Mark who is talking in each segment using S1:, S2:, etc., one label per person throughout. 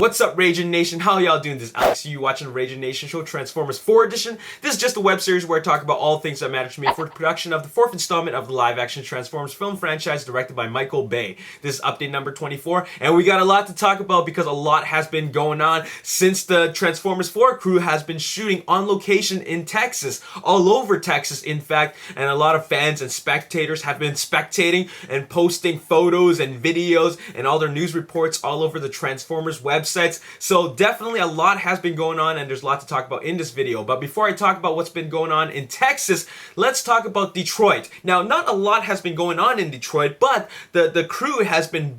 S1: What's up, Ragin Nation? How y'all doing? This is Alex. You watching the Ragin Nation show, Transformers 4 edition. This is just a web series where I talk about all things that matter to me for the production of the 4th installment of the live-action Transformers film franchise directed by Michael Bay. This is update number 24, and we got a lot to talk about because a lot has been going on since the Transformers 4 crew has been shooting on location in Texas, all over Texas, in fact, and a lot of fans and spectators have been spectating and posting photos and videos and all their news reports all over the Transformers websites. So definitely a lot has been going on, and there's a lot to talk about in this video. But before I talk about what's been going on in Texas, let's talk about Detroit. Now, not a lot has been going on in Detroit, but the crew has been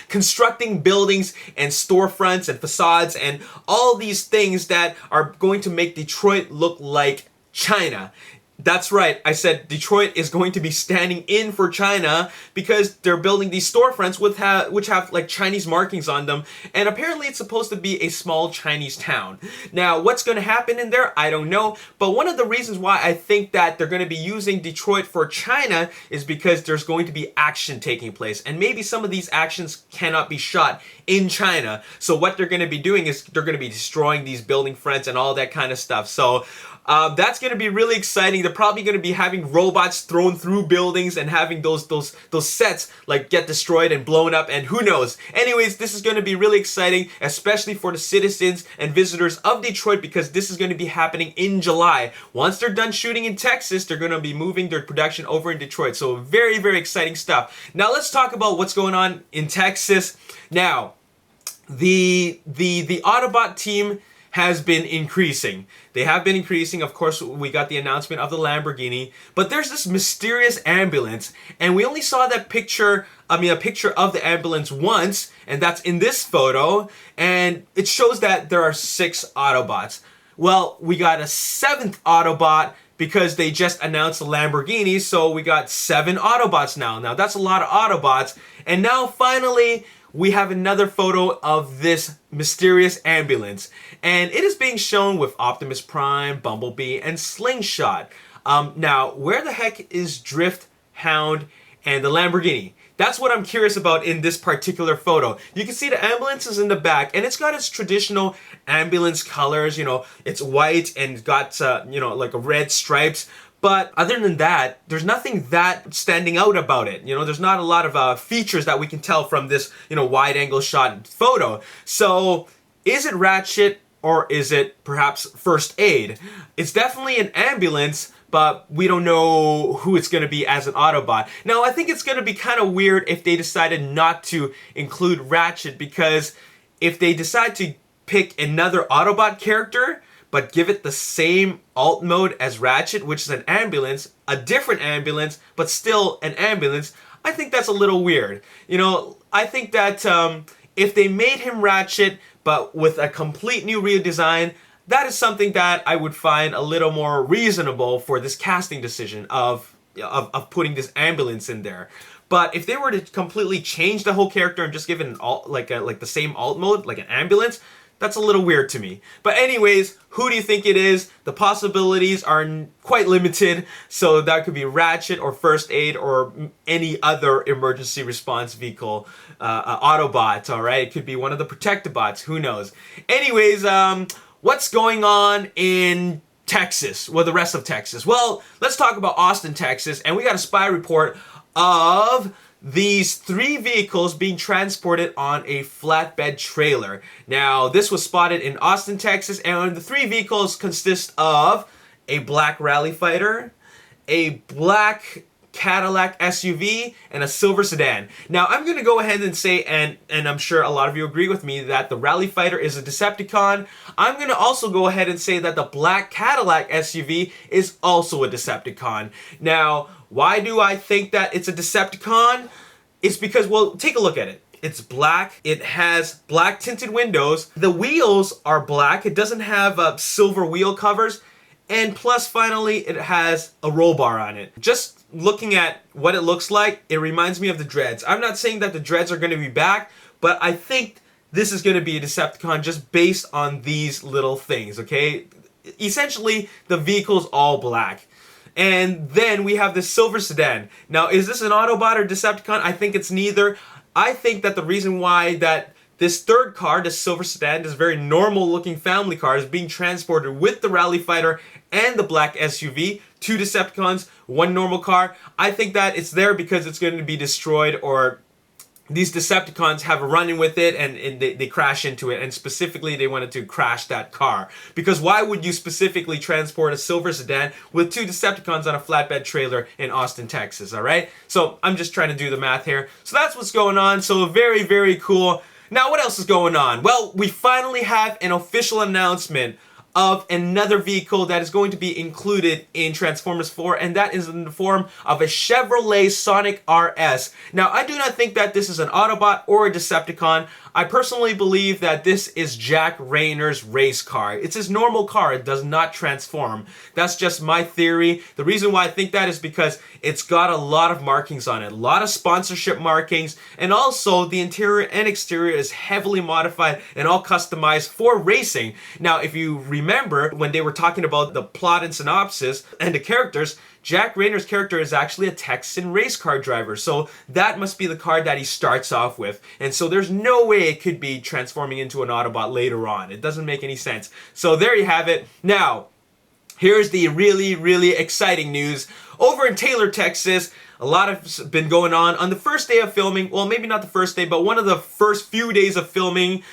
S1: constructing buildings and storefronts and facades and all these things that are going to make Detroit look like China. That's right, I said Detroit is going to be standing in for China because they're building these storefronts which have like Chinese markings on them, and apparently it's supposed to be a small Chinese town. Now, what's going to happen in there, I don't know, but one of the reasons why I think that they're going to be using Detroit for China is because there's going to be action taking place, and maybe some of these actions cannot be shot in China. So what they're going to be doing is they're going to be destroying these building fronts and all that kind of stuff. So that's going to be really exciting. They're probably going to be having robots thrown through buildings and having those sets like get destroyed and blown up, and who knows. Anyways, this is going to be really exciting, especially for the citizens and visitors of Detroit, because this is going to be happening in July. Once they're done shooting in Texas, they're going to be moving their production over in Detroit. So very, very exciting stuff. Now let's talk about what's going on in Texas. Now, the Autobot team has been increasing. They have been increasing. Of course, we got the announcement of the Lamborghini, but there's this mysterious ambulance, and we only saw that picture, a picture of the ambulance once, and that's in this photo, and it shows that there are 6 Autobots. Well, we got a 7th Autobot because they just announced the Lamborghini, so we got 7 Autobots now. Now, that's a lot of Autobots, and now finally, we have another photo of this mysterious ambulance, and it is being shown with Optimus Prime, Bumblebee, and Slingshot. Now, where the heck is Drift, Hound, and the Lamborghini? That's what I'm curious about in this particular photo. You can see the ambulance is in the back, and it's got its traditional ambulance colors. You know, it's white and got, like a red stripes. But other than that, there's nothing that standing out about it. You know, there's not a lot of features that we can tell from this, wide angle shot photo. So is it Ratchet or is it perhaps First Aid? It's definitely an ambulance, but we don't know who it's going to be as an Autobot. Now, I think it's going to be kind of weird if they decided not to include Ratchet, because if they decide to pick another Autobot character, but give it the same alt mode as Ratchet, which is an ambulance, a different ambulance, but still an ambulance, I think that's a little weird. I think that if they made him Ratchet, but with a complete new redesign, that is something that I would find a little more reasonable for this casting decision of putting this ambulance in there. But if they were to completely change the whole character and just give it an alt, like the same alt mode, like an ambulance, that's a little weird to me. But anyways, who do you think it is? The possibilities are quite limited, so that could be Ratchet or First Aid or any other emergency response vehicle Autobot, alright? It could be one of the Protectobots, who knows? Anyways, what's going on in Texas? Well, the rest of Texas. Well, let's talk about Austin, Texas, and we got a spy report of these 3 vehicles being transported on a flatbed trailer. Now, this was spotted in Austin, Texas, and the 3 vehicles consist of a black rally fighter, a black Cadillac SUV, and a silver sedan. Now, I'm going to go ahead and say, and I'm sure a lot of you agree with me, that the rally fighter is a Decepticon. I'm going to also go ahead and say that the black Cadillac SUV is also a Decepticon. Now, why do I think that it's a Decepticon? It's because, well, take a look at it. It's black. It has black tinted windows. The wheels are black. It doesn't have silver wheel covers. And plus, finally, it has a roll bar on it. Just looking at what it looks like, it reminds me of the Dreads. I'm not saying that the Dreads are going to be back, but I think this is going to be a Decepticon just based on these little things, okay? Essentially, the vehicle's all black. And then we have this silver sedan. Now, is this an Autobot or Decepticon? I think it's neither. I think that the reason why that this third car, this silver sedan, this very normal looking family car, is being transported with the rally fighter and the black SUV, 2 Decepticons, 1 normal car. I think that it's there because it's going to be destroyed, or these Decepticons have a run-in with it and they crash into it, and specifically they wanted to crash that car. Because why would you specifically transport a silver sedan with 2 Decepticons on a flatbed trailer in Austin, Texas, alright? So I'm just trying to do the math here. So that's what's going on, so very, very cool. Now what else is going on? Well, we finally have an official announcement of another vehicle that is going to be included in Transformers 4, and that is in the form of a Chevrolet Sonic RS. Now, I do not think that this is an Autobot or a Decepticon. I personally believe that this is Jack Rayner's race car. It's his normal car. It does not transform. That's just my theory. The reason why I think that is because it's got a lot of markings on it, a lot of sponsorship markings, and also the interior and exterior is heavily modified and all customized for racing. Now, if you remember when they were talking about the plot and synopsis and the characters, Jack Rayner's character is actually a Texan race car driver, so that must be the car that he starts off with. And so there's no way it could be transforming into an Autobot later on. It doesn't make any sense. So there you have it. Now, here's the really, really exciting news. Over in Taylor, Texas, a lot has been going on the first day of filming. Well, maybe not the first day, but one of the first few days of filming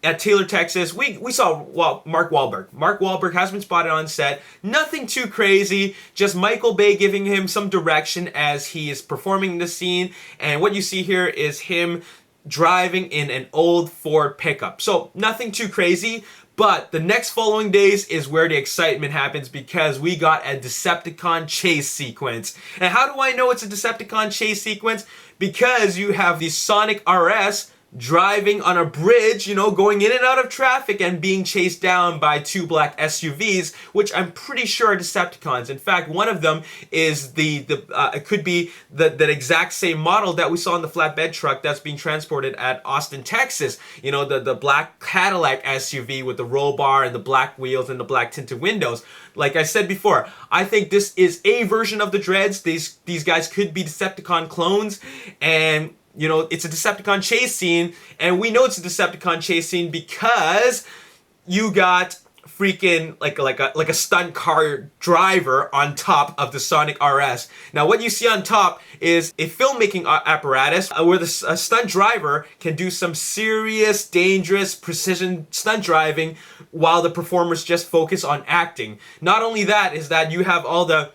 S1: at Taylor, Texas, we saw Mark Wahlberg. Mark Wahlberg has been spotted on set. Nothing too crazy, just Michael Bay giving him some direction as he is performing the scene. And what you see here is him driving in an old Ford pickup. So nothing too crazy, but the next following days is where the excitement happens, because we got a Decepticon chase sequence. And how do I know it's a Decepticon chase sequence? Because you have the Sonic RS driving on a bridge, you know, going in and out of traffic and being chased down by 2 black SUVs, which I'm pretty sure are Decepticons. In fact, one of them is it could be the exact same model that we saw in the flatbed truck that's being transported at Austin, Texas. You know, the black Cadillac SUV with the roll bar and the black wheels and the black tinted windows. Like I said before, I think this is a version of the Dreads. These guys could be Decepticon clones, and you know, it's a Decepticon chase scene, and we know it's a Decepticon chase scene because you got freaking like a stunt car driver on top of the Sonic RS. Now, what you see on top is a filmmaking apparatus where the stunt driver can do some serious, dangerous, precision stunt driving while the performers just focus on acting. Not only that, is that you have all the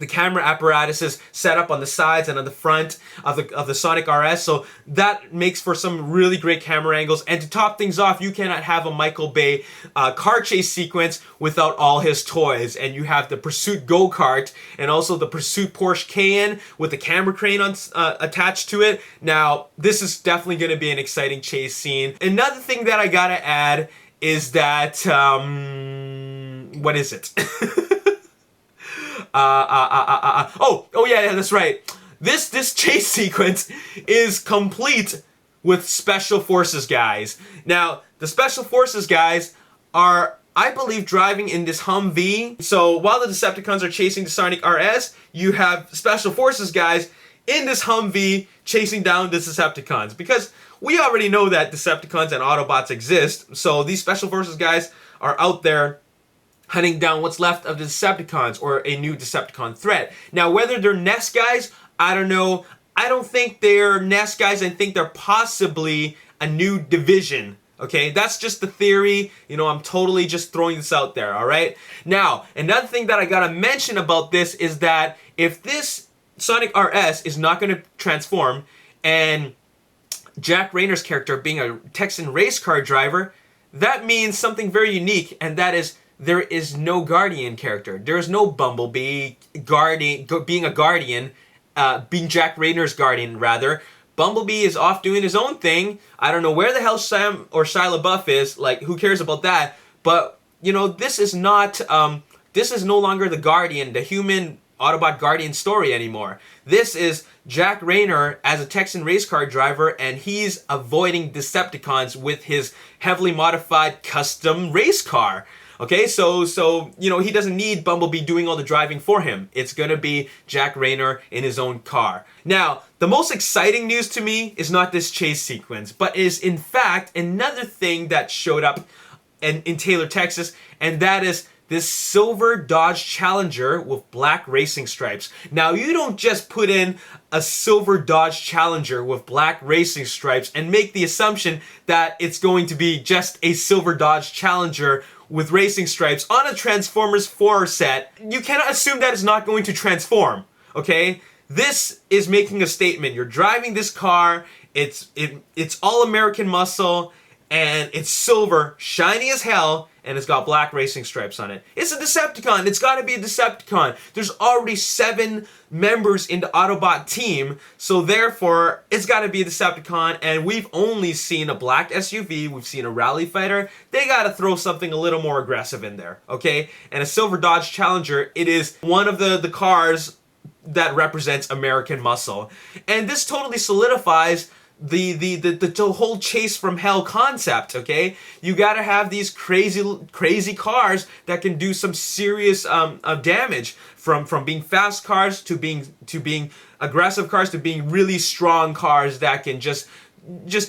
S1: camera apparatuses set up on the sides and on the front of the Sonic RS, so that makes for some really great camera angles. And to top things off, you cannot have a Michael Bay car chase sequence without all his toys. And you have the Pursuit go-kart and also the Pursuit Porsche Cayenne with the camera crane attached to it. Now, this is definitely going to be an exciting chase scene. Another thing that I gotta add is that what is it? Oh yeah, that's right. This chase sequence is complete with Special Forces guys. Now, the Special Forces guys are, I believe, driving in this Humvee. So while the Decepticons are chasing the Sonic RS, you have Special Forces guys in this Humvee chasing down the Decepticons. Because we already know that Decepticons and Autobots exist, so these Special Forces guys are out there hunting down what's left of the Decepticons or a new Decepticon threat. Now, whether they're Nest guys, I don't know. I don't think they're Nest guys. I think they're possibly a new division. Okay, that's just the theory. You know, I'm totally just throwing this out there, all right? Now, another thing that I gotta mention about this is that if this Sonic RS is not gonna transform, and Jack Rayner's character being a Texan race car driver, that means something very unique, and that is there is no Guardian character. There is no Bumblebee being a Guardian, being Jack Rayner's Guardian, rather. Bumblebee is off doing his own thing. I don't know where the hell Sam or Shia LaBeouf is. Like, who cares about that? But, you know, this is not, this is no longer the Guardian, the human Autobot Guardian story anymore. This is Jack Rayner as a Texan race car driver, and he's avoiding Decepticons with his heavily modified custom race car. Okay, so you know, he doesn't need Bumblebee doing all the driving for him. It's gonna be Jack Raynor in his own car. Now, the most exciting news to me is not this chase sequence, but is in fact another thing that showed up in Taylor, Texas, and that is this silver Dodge Challenger with black racing stripes. Now, you don't just put in a silver Dodge Challenger with black racing stripes and make the assumption that it's going to be just a silver Dodge Challenger with racing stripes on a Transformers 4 set. You cannot assume that it's not going to transform, okay? This is making a statement. You're driving this car, it's all American muscle, and it's silver, shiny as hell, and it's got black racing stripes on it. It's a Decepticon. It's got to be a Decepticon. There's already 7 members in the Autobot team, so therefore, it's got to be a Decepticon, and we've only seen a black SUV. We've seen a rally fighter. They got to throw something a little more aggressive in there, okay? And a silver Dodge Challenger, it is one of the cars that represents American muscle. And this totally solidifies the whole chase from hell concept, okay? You gotta have these crazy cars that can do some serious damage, from being fast cars to being aggressive cars to being really strong cars that can just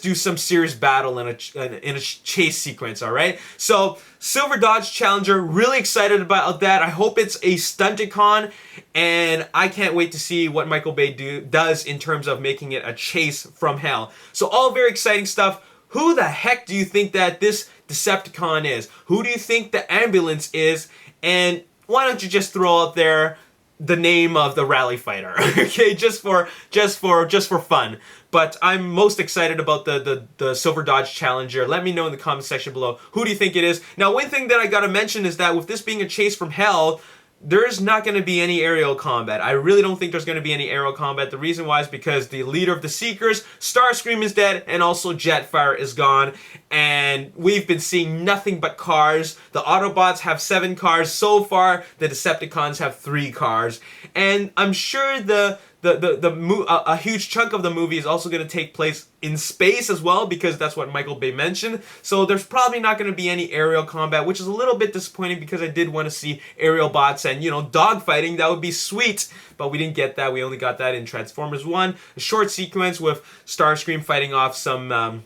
S1: do some serious battle in a chase sequence, all right? So, Silver Dodge Challenger, really excited about that. I hope it's a Stunticon, and I can't wait to see what Michael Bay does in terms of making it a chase from hell. So, all very exciting stuff. Who the heck do you think that this Decepticon is? Who do you think the ambulance is? And why don't you just throw out there the name of the rally fighter, okay? Just for fun. But I'm most excited about the Silver Dodge Challenger. Let me know in the comment section below. Who do you think it is? Now, one thing that I gotta mention is that with this being a chase from hell, there's not going to be any aerial combat. I really don't think there's going to be any aerial combat. The reason why is because the leader of the Seekers, Starscream, is dead, and also Jetfire is gone. And we've been seeing nothing but cars. The Autobots have 7 cars so far. The Decepticons have 3 cars. And I'm sure a huge chunk of the movie is also going to take place in space as well, because that's what Michael Bay mentioned. So there's probably not going to be any aerial combat, which is a little bit disappointing because I did want to see aerial bots and, you know, dogfighting. That would be sweet, but we didn't get that. We only got that in Transformers 1, a short sequence with Starscream fighting off some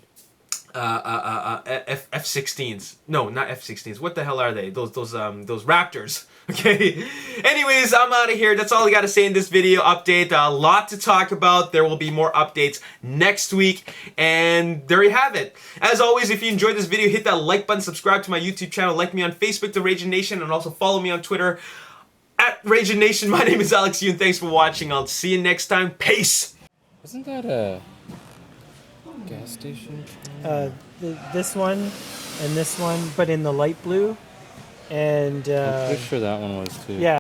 S1: F-16s. No, not F-16s. What the hell are they? Those Raptors. Okay. Anyways, I'm out of here. That's all I got to say in this video update. A lot to talk about. There will be more updates next week. And there you have it. As always, if you enjoyed this video, hit that like button, subscribe to my YouTube channel, like me on Facebook, The Ragin Nation, and also follow me on Twitter at Ragin Nation. My name is Alex Yu, and thanks for watching. I'll see you next time. Peace.
S2: Wasn't that a gas station?
S3: This one and this one, but in the light blue. And
S2: I'm pretty sure that one was too.
S3: Yeah.